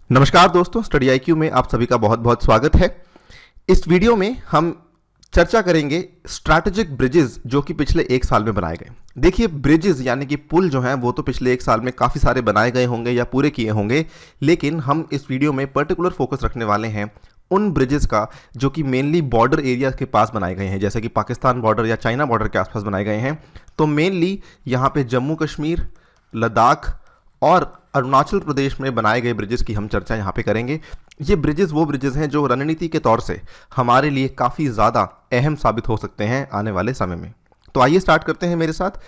नमस्कार दोस्तों, study IQ में आप सभी का बहुत बहुत स्वागत है। इस वीडियो में हम चर्चा करेंगे स्ट्रैटेजिक ब्रिजेस जो कि पिछले एक साल में बनाए गए। देखिए, ब्रिजेस यानी कि पुल जो हैं वो तो पिछले एक साल में काफ़ी सारे बनाए गए होंगे या पूरे किए होंगे, लेकिन हम इस वीडियो में पर्टिकुलर फोकस रखने वाले हैं उन ब्रिजेस का जो कि मेनली बॉर्डर एरिया के पास बनाए गए हैं, जैसे कि पाकिस्तान बॉर्डर या चाइना बॉर्डर के आसपास बनाए गए हैं। तो मेनली यहाँ पे जम्मू कश्मीर, लद्दाख और अरुणाचल प्रदेश में बनाए गए ब्रिजेस की हम चर्चा यहाँ पे करेंगे। ये ब्रिजेस वो ब्रिजेस हैं जो रणनीति के तौर से हमारे लिए काफ़ी ज़्यादा अहम साबित हो सकते हैं आने वाले समय में। तो आइए स्टार्ट करते हैं मेरे साथ।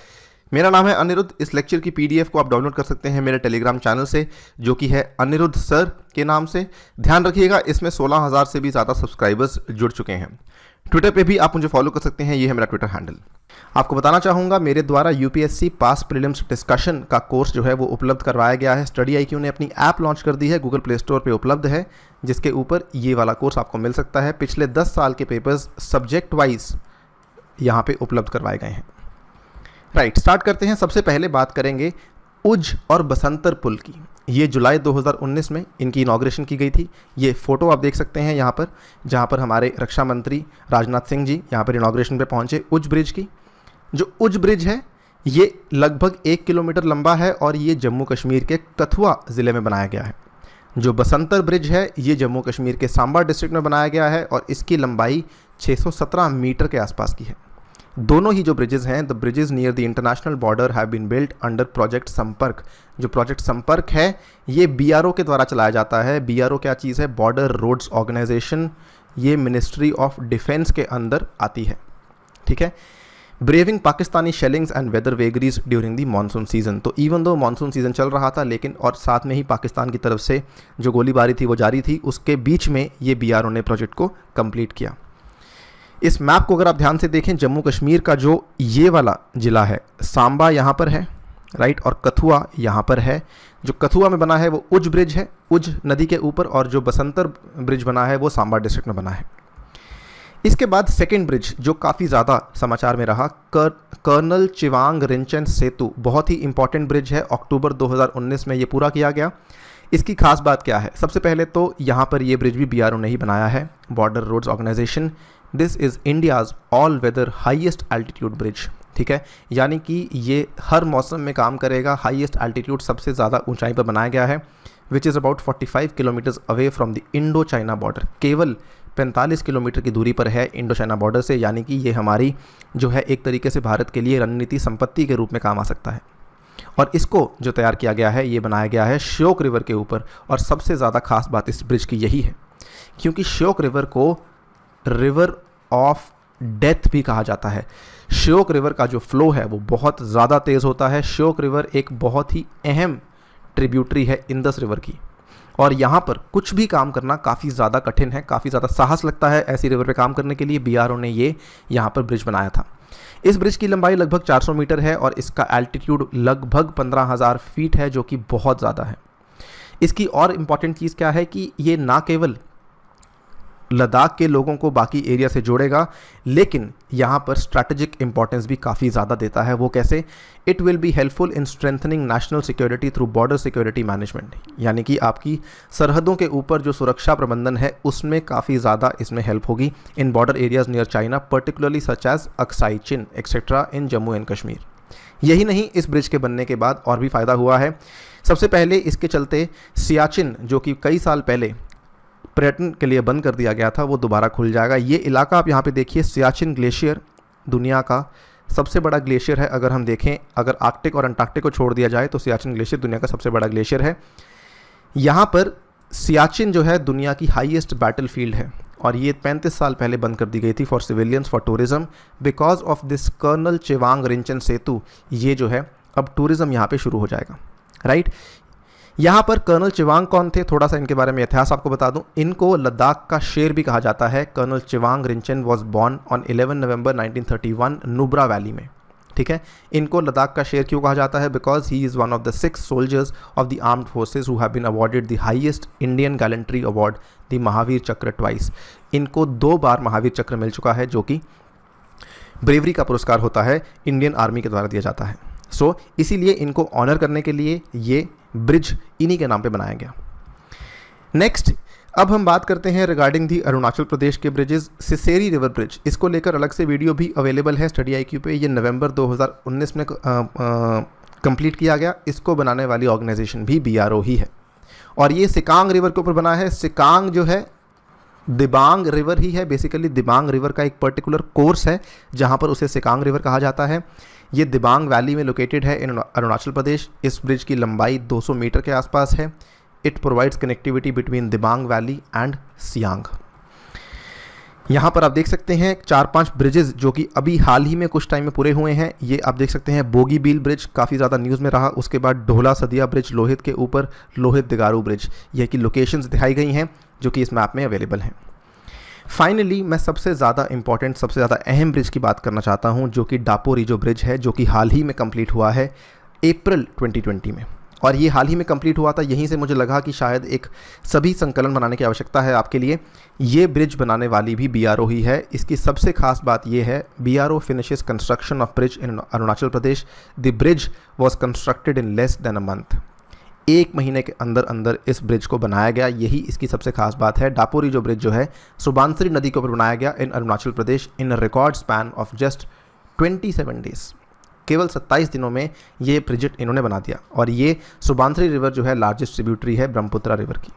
मेरा नाम है अनिरुद्ध। इस लेक्चर की पीडीएफ को आप डाउनलोड कर सकते हैं मेरे टेलीग्राम चैनल से, जो कि है अनिरुद्ध सर के नाम से। ध्यान रखिएगा, इसमें 16,000 से भी ज़्यादा सब्सक्राइबर्स जुड़ चुके हैं। ट्विटर पे भी आप मुझे फॉलो कर सकते हैं, ये है मेरा ट्विटर हैंडल। आपको बताना चाहूँगा, मेरे द्वारा यूपीएससी पास प्रीलिम्स डिस्कशन का कोर्स जो है वो उपलब्ध करवाया गया है। स्टडी आईक्यू ने अपनी ऐप लॉन्च कर दी है, गूगल प्ले स्टोर पे उपलब्ध है, जिसके ऊपर ये वाला कोर्स आपको मिल सकता है। पिछले 10 साल के पेपर्स सब्जेक्ट वाइज यहाँ पे उपलब्ध करवाए गए हैं। राइट, स्टार्ट करते हैं। सबसे पहले बात करेंगे उज और बसंतर पुल की। ये जुलाई 2019 में इनकी इनॉग्रेशन की गई थी। ये फ़ोटो आप देख सकते हैं यहाँ पर, जहाँ पर हमारे रक्षा मंत्री राजनाथ सिंह जी यहाँ पर इनॉग्रेशन पे पहुँचे उज ब्रिज की। जो उज ब्रिज है ये लगभग 1 किलोमीटर लंबा है और ये जम्मू कश्मीर के कथुआ ज़िले में बनाया गया है। जो बसंतर ब्रिज है ये जम्मू कश्मीर के सांबा डिस्ट्रिक्ट में बनाया गया है और इसकी लंबाई 617 मीटर के आसपास की है। दोनों ही जो ब्रिजेस हैं, the bridges near the international border have been built under project Sampark. जो प्रोजेक्ट संपर्क है ये बीआरओ के द्वारा चलाया जाता है। बीआरओ क्या चीज़ है? Border roads organisation. ये मिनिस्ट्री ऑफ डिफेंस के अंदर आती है। ठीक है। Braving Pakistani shellings and weather vagaries during the monsoon season. तो इवन दो मानसून सीजन चल रहा था, लेकिन और साथ में ही पाकिस्तान की तरफ से जो गोलीबारी थी वो जारी थी, उसके बीच में ये बीआरओ ने प्रोजेक्ट को कंप्लीट किया। इस मैप को अगर आप ध्यान से देखें, जम्मू कश्मीर का जो ये वाला ज़िला है, सांबा यहाँ पर है, राइट, और कथुआ यहाँ पर है। जो कथुआ में बना है वो उज ब्रिज है, उज नदी के ऊपर, और जो बसंतर ब्रिज बना है वो सांबा डिस्ट्रिक्ट में बना है। इसके बाद सेकेंड ब्रिज जो काफ़ी ज़्यादा समाचार में रहा, कर्नल चिवांग रिंचन सेतु, बहुत ही इंपॉर्टेंट ब्रिज है। अक्टूबर 2019 में ये पूरा किया गया। इसकी खास बात क्या है? सबसे पहले तो यहाँ पर ये ब्रिज भी बीआरओ ने ही बनाया है, border roads organisation. This is India's all weather highest altitude bridge. ठीक है, यानी कि ये हर मौसम में काम करेगा। हाईएस्ट एल्टीट्यूड, सबसे ज़्यादा ऊंचाई पर बनाया गया है, which is about 45 kilometres away from the Indo China border. केवल 45 किलोमीटर की दूरी पर है इंडो चाइना बॉर्डर से, यानी कि ये हमारी जो है एक तरीके से भारत के लिए रणनीति संपत्ति के रूप में काम आ सकता है। और इसको जो तैयार किया गया है ये बनाया गया है श्योक रिवर के ऊपर। और सबसे ज़्यादा खास बात इस ब्रिज की यही है, क्योंकि श्योक रिवर को रिवर ऑफ डेथ भी कहा जाता है। श्योक रिवर का जो फ्लो है वो बहुत ज़्यादा तेज़ होता है। श्योक रिवर एक बहुत ही अहम ट्रिब्यूटरी है इंदस रिवर की, और यहाँ पर कुछ भी काम करना काफ़ी ज़्यादा कठिन है, काफ़ी ज़्यादा साहस लगता है ऐसी रिवर पे काम करने के लिए। बीआरओ ने ये यहाँ पर ब्रिज बनाया था। इस ब्रिज की लंबाई लगभग 400 मीटर है और इसका एल्टीट्यूड लगभग 15,000 फीट है, जो कि बहुत ज़्यादा है। इसकी और इम्पॉर्टेंट चीज़ क्या है कि ये ना केवल लद्दाख के लोगों को बाकी एरिया से जोड़ेगा, लेकिन यहाँ पर स्ट्रैटेजिक इंपॉर्टेंस भी काफ़ी ज़्यादा देता है। वो कैसे? It will be helpful in strengthening national security through border security management. यानी कि आपकी सरहदों के ऊपर जो सुरक्षा प्रबंधन है उसमें काफ़ी ज़्यादा इसमें हेल्प होगी in border areas near China, particularly such as Aksai Chin etcetera in Jammu and Kashmir. यही नहीं, इस ब्रिज के बनने के बाद और भी फ़ायदा हुआ है। सबसे पहले इसके चलते सियाचिन, जो कि कई साल पहले पर्यटन के लिए बंद कर दिया गया था, वो दोबारा खुल जाएगा। ये इलाका आप यहाँ पे देखिए, सियाचिन ग्लेशियर दुनिया का सबसे बड़ा ग्लेशियर है। अगर हम देखें, अगर आर्कटिक और अंटार्कटिक को छोड़ दिया जाए तो सियाचिन ग्लेशियर दुनिया का सबसे बड़ा ग्लेशियर है। यहाँ पर सियाचिन जो है दुनिया की हाईएस्ट बैटल फील्ड है, और ये 35 साल पहले बंद कर दी गई थी for civilians, for tourism. Because of this colonel Chewang Rinchen Setu, ये जो है अब टूरिज्म यहाँ पे शुरू हो जाएगा। राइट, यहाँ पर कर्नल चिवांग कौन थे? थोड़ा सा इनके बारे में इतिहास आपको बता दूं। इनको लद्दाख का शेर भी कहा जाता है। Colonel Chewang Rinchen was born on 11 November 1931 Nubra valley में। ठीक है, इनको लद्दाख का शेर क्यों कहा जाता है? Because he is one of the 6 soldiers of the armed forces who have been awarded the highest Indian gallantry award, the Mahavir Chakra twice. इनको 2 बार महावीर चक्र मिल चुका है, जो कि ब्रेवरी का पुरस्कार होता है, इंडियन आर्मी के द्वारा दिया जाता है। इसीलिए इनको ऑनर करने के लिए ये ब्रिज इन्हीं के नाम पे बनाया गया। नेक्स्ट अब हम बात करते हैं रिगार्डिंग दी अरुणाचल प्रदेश के ब्रिजेस। सिसेरी रिवर ब्रिज, इसको लेकर अलग से वीडियो भी अवेलेबल है स्टडी IQ पे। ये नवंबर 2019 में कंप्लीट किया गया। इसको बनाने वाली ऑर्गेनाइजेशन भी BRO ही है और ये सिकांग रिवर के ऊपर बना है। सिकांग जो है दिबांग रिवर ही है, बेसिकली दिबांग रिवर का एक पर्टिकुलर कोर्स है जहाँ पर उसे सिकांग रिवर कहा जाता है। ये दिबांग वैली में लोकेटेड है इन अरुणाचल प्रदेश। इस ब्रिज की लंबाई 200 मीटर के आसपास है। It provides connectivity between Dibang valley and Siang. यहाँ पर आप देख सकते हैं 4-5 ब्रिजेस जो कि अभी हाल ही में कुछ टाइम में पूरे हुए हैं। ये आप देख सकते हैं बोगीबील ब्रिज, काफ़ी ज़्यादा न्यूज़ में रहा। उसके बाद ढोला सदिया ब्रिज लोहित के ऊपर, लोहित दिगारू ब्रिज, यह की लोकेशंस दिखाई गई हैं जो कि इस मैप में अवेलेबल हैं। फाइनली मैं सबसे ज़्यादा इंपॉर्टेंट, सबसे ज़्यादा अहम ब्रिज की बात करना चाहता हूँ जो कि दापोरिजो ब्रिज है, जो कि हाल ही में कंप्लीट हुआ है अप्रैल 2020 में। और ये हाल ही में कंप्लीट हुआ था, यहीं से मुझे लगा कि शायद एक सभी संकलन बनाने की आवश्यकता है आपके लिए। ये ब्रिज बनाने वाली भी BRO ही है। इसकी सबसे खास बात ये है, BRO finishes construction of bridge in Arunachal Pradesh. The bridge was constructed in less than a month. 1 महीने के अंदर अंदर इस ब्रिज को बनाया गया, यही इसकी सबसे खास बात है। दापोरिजो ब्रिज जो है सुबानसिरी नदी के ऊपर बनाया गया in Arunachal Pradesh in record span of just 27 days. केवल 27 दिनों में ये प्रोजेक्ट इन्होंने बना दिया। और ये सुबानसिरी रिवर जो है लार्जेस्ट ट्रिब्यूटरी है ब्रह्मपुत्रा रिवर की।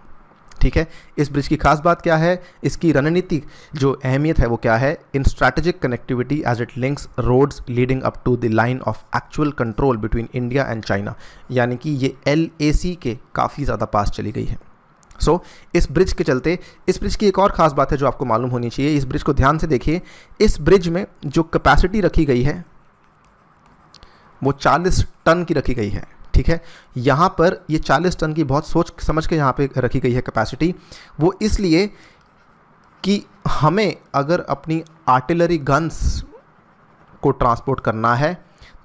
ठीक है, इस ब्रिज की खास बात क्या है, इसकी रणनीतिक जो अहमियत है वो क्या है? In strategic connectivity as it links roads leading up to the line of actual control between India and China, यानी कि ये LAC के काफ़ी ज़्यादा पास चली गई है। इस ब्रिज के चलते, इस ब्रिज की एक और ख़ास बात है जो आपको मालूम होनी चाहिए। इस ब्रिज को ध्यान से देखिए, इस ब्रिज में जो कैपेसिटी रखी गई है वो 40 टन की रखी गई है। ठीक है, यहाँ पर ये 40 टन की बहुत सोच समझ के यहाँ पे रखी गई है कैपेसिटी। वो इसलिए कि हमें अगर अपनी आर्टिलरी गन्स को ट्रांसपोर्ट करना है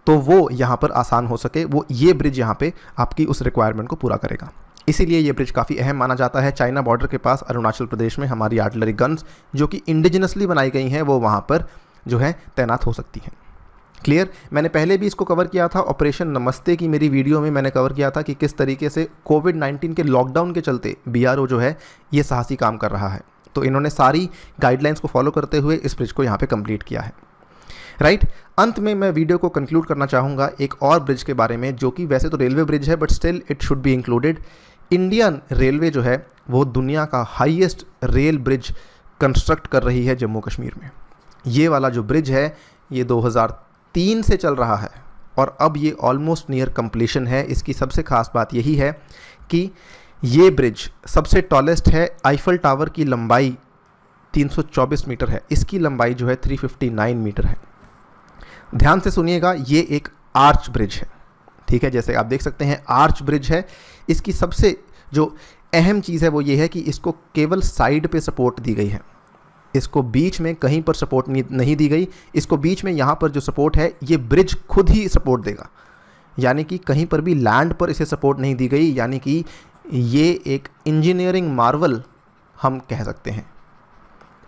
तो वो यहाँ पर आसान हो सके, वो ये ब्रिज यहाँ पे आपकी उस रिक्वायरमेंट को पूरा करेगा। इसीलिए ये ब्रिज काफ़ी अहम माना जाता है। चाइना बॉर्डर के पास अरुणाचल प्रदेश में हमारी आर्टिलरी गन्स जो कि इंडिजिनसली बनाई गई हैं वो वहाँ पर जो है तैनात हो सकती हैं। क्लियर? मैंने पहले भी इसको कवर किया था, ऑपरेशन नमस्ते की मेरी वीडियो में मैंने कवर किया था कि किस तरीके से कोविड-19 के लॉकडाउन के चलते BRO जो है ये साहसी काम कर रहा है। तो इन्होंने सारी गाइडलाइंस को फॉलो करते हुए इस ब्रिज को यहाँ पे कंप्लीट किया है। राइट, अंत में मैं वीडियो को कंक्लूड करना चाहूँगा एक और ब्रिज के बारे में जो कि वैसे तो रेलवे ब्रिज है but still it should be included. Indian railway जो है वो दुनिया का हाईएस्ट रेल ब्रिज कंस्ट्रक्ट कर रही है जम्मू कश्मीर में। ये वाला जो ब्रिज है ये 2003 से चल रहा है और अब ये ऑलमोस्ट नियर कंप्लीशन है। इसकी सबसे खास बात यही है कि ये ब्रिज सबसे टॉलेस्ट है। आईफल टावर की लंबाई 324 मीटर है, इसकी लंबाई जो है 359 मीटर है। ध्यान से सुनिएगा, ये एक आर्च ब्रिज है। ठीक है, जैसे आप देख सकते हैं आर्च ब्रिज है। इसकी सबसे जो अहम चीज़ है वो ये है कि इसको केवल साइड पे सपोर्ट दी गई है, इसको बीच में कहीं पर सपोर्ट नहीं दी गई। इसको बीच में यहाँ पर जो सपोर्ट है ये ब्रिज खुद ही सपोर्ट देगा, यानी कि कहीं पर भी लैंड पर इसे सपोर्ट नहीं दी गई, यानी कि ये एक इंजीनियरिंग मार्वल हम कह सकते हैं।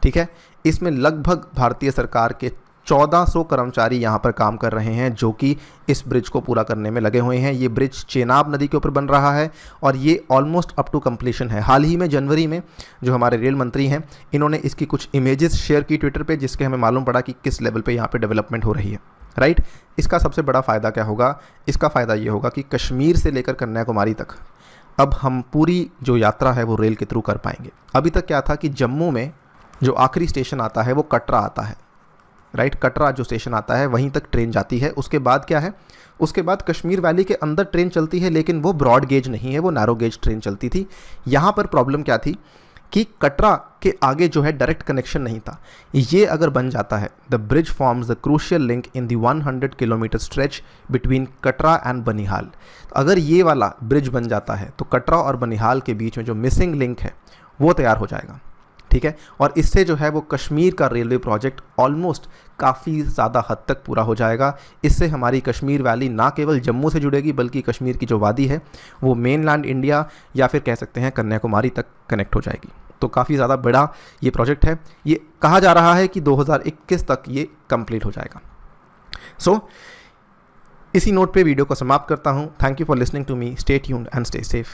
ठीक है, इसमें लगभग भारतीय सरकार के 1400 कर्मचारी यहाँ पर काम कर रहे हैं जो कि इस ब्रिज को पूरा करने में लगे हुए हैं। ये ब्रिज चेनाब नदी के ऊपर बन रहा है और ये ऑलमोस्ट अप टू कंप्लीशन है। हाल ही में जनवरी में जो हमारे रेल मंत्री हैं इन्होंने इसकी कुछ इमेजेस शेयर की ट्विटर पे, जिसके हमें मालूम पड़ा कि किस लेवल पे यहाँ पे डेवलपमेंट हो रही है। राइट, इसका सबसे बड़ा फ़ायदा क्या होगा? इसका फ़ायदा ये होगा कि कश्मीर से लेकर कन्याकुमारी तक अब हम पूरी जो यात्रा है वो रेल के थ्रू कर पाएंगे। अभी तक क्या था कि जम्मू में जो आखिरी स्टेशन आता है वो कटरा आता है। राइट, कटरा जो स्टेशन आता है वहीं तक ट्रेन जाती है। उसके बाद क्या है, उसके बाद कश्मीर वैली के अंदर ट्रेन चलती है, लेकिन वो ब्रॉड गेज नहीं है, वो नैरो गेज ट्रेन चलती थी। यहाँ पर प्रॉब्लम क्या थी कि कटरा के आगे जो है डायरेक्ट कनेक्शन नहीं था। ये अगर बन जाता है, the bridge forms the crucial link in the 100 kilometre stretch between Katra and Banihal. अगर ये वाला ब्रिज बन जाता है तो कटरा और बनिहाल के बीच में जो मिसिंग लिंक है वो तैयार हो जाएगा। ठीक है, और इससे जो है वो कश्मीर का रेलवे प्रोजेक्ट ऑलमोस्ट काफ़ी ज़्यादा हद तक पूरा हो जाएगा। इससे हमारी कश्मीर वैली ना केवल जम्मू से जुड़ेगी बल्कि कश्मीर की जो वादी है वो मेनलैंड इंडिया या फिर कह सकते हैं कन्याकुमारी तक कनेक्ट हो जाएगी। तो काफ़ी ज़्यादा बड़ा ये प्रोजेक्ट है। ये कहा जा रहा है कि 2021 तक ये कंप्लीट हो जाएगा। इसी नोट पे वीडियो को समाप्त करता हूँ। Thank you for listening to me. Stay tuned and stay safe.